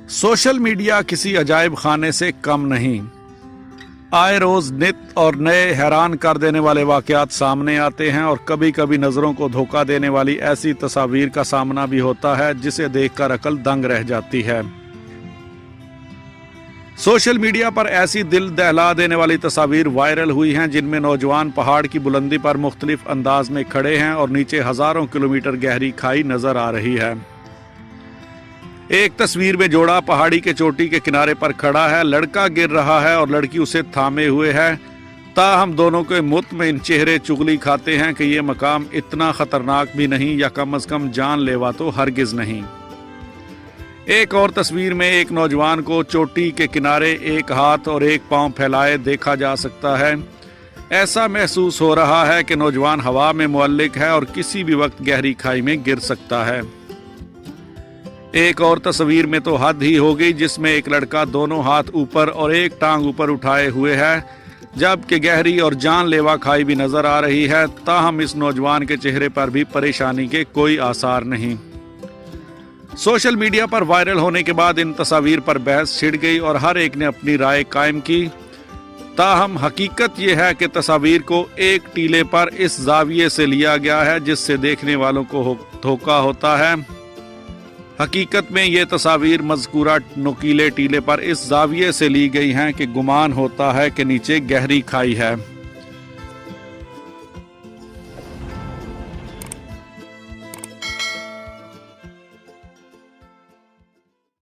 Social media किसी अजायब खाने से कम नहीं। आए रोज नित और नए हैरान कर देने वाले वाकयात सामने आते हैं और कभी कभी नज़रों को धोखा देने वाली ऐसी तस्वीर का सामना भी होता है जिसे देखकर अकल दंग रह जाती है। सोशल मीडिया पर ऐसी दिल दहला देने वाली तस्वीर वायरल हुई हैं जिनमें नौजवान पहाड़ की बुलंदी पर मुख्तलिफ अंदाज में खड़े हैं और नीचे हजारों किलोमीटर गहरी खाई नजर आ रही है। एक तस्वीर में जोड़ा पहाड़ी के चोटी के किनारे पर खड़ा है, लड़का गिर रहा है और लड़की उसे थामे हुए है। ताहम दोनों के मुतमईन चेहरे चुगली खाते हैं कि यह मकाम इतना खतरनाक भी नहीं या कम से कम जानलेवा तो हरगिज नहीं। एक और तस्वीर में एक नौजवान को चोटी के किनारे एक हाथ और एक पांव फैलाए देखा जा सकता है। ऐसा महसूस हो रहा है कि नौजवान हवा में मुअल्लिक है और किसी भी वक्त गहरी खाई में गिर सकता है। एक और तस्वीर में तो हद ही हो गई जिसमें एक लड़का दोनों हाथ ऊपर और एक टांग ऊपर उठाए हुए है, जबकि गहरी और जानलेवा खाई भी नजर आ रही है। ताहम इस नौजवान के चेहरे पर भी परेशानी के कोई आसार नहीं। सोशल मीडिया पर वायरल होने के बाद इन तस्वीर पर बहस छिड़ गई और हर एक ने अपनी राय कायम की। ताहम हकीकत यह है कि तस्वीर को एक टीले पर इस जाविये से लिया गया है जिससे देखने वालों को धोखा होता है। हकीकत में ये तस्वीर मज़कूरा नुकीले टीले पर इस जाविये से ली गई हैं कि गुमान होता है कि नीचे गहरी खाई है।